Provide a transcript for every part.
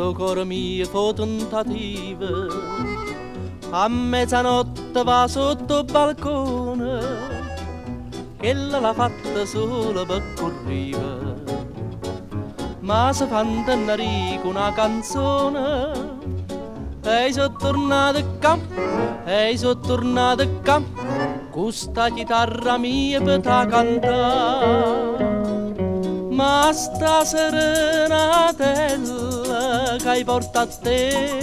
lo cuore mio fa tentative. A mezzanotte va sotto il balcone, ella l'ha fatta solo per correre. Ma se fantannari con una canzone, e sono tornato a campo, e sono tornato a campo, con sta chitarra mia per ta cantare. Ma sta serenatella che hai portato a te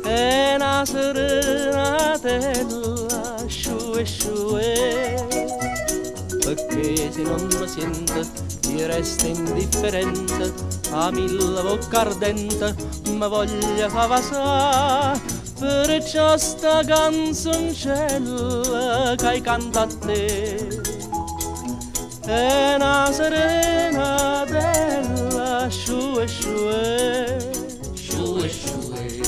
è una serenatella sciue sciue, perché se non mi sente io resto indifferente, a mille bocca ardente mi voglio fa vasà, perciò sta canzoncella che hai cantato a te è una serenatella sciue sciue sciue sciue.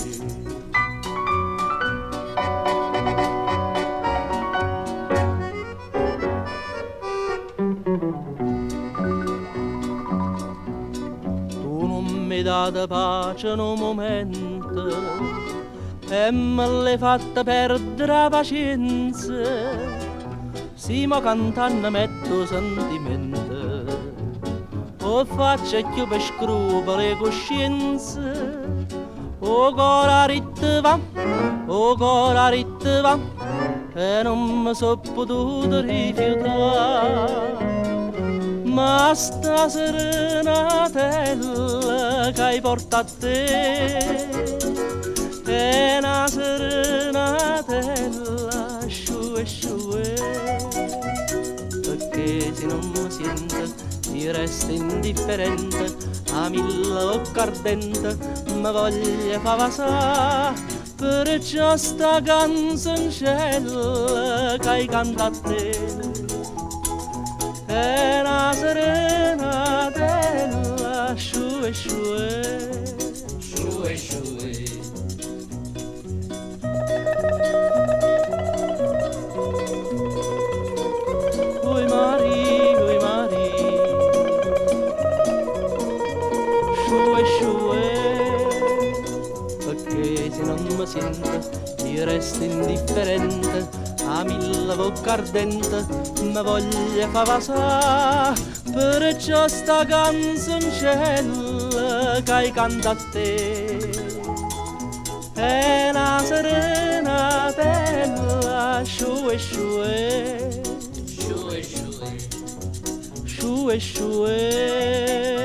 Tu non mi date pace in un momento e me l'hai fatta perdere la pazienza. Si ma cantando metto sentimento, o faccio più per scrupoli e coscienza, o cora ritte va, o cora ritte va, e non mi so potuto rifiutare. Ma sta serenatella che hai portato a te è una serenatella sciue sciue, perché se non mi sente io resto indifferente, a mille bocca ardente mi voglio fa vasà, perciò sta canzoncella che hai cantato a te è una serenatella sciue sciue sciue sciue. Oi Mari, sciue sciue, perché se non mi sente io resto indifferente, a mille bocca ardente mi voglio fa vasà, perciò sta canzoncella che hai cantato a te è una serenatella sciue sciue sciue sciue sciue sciue.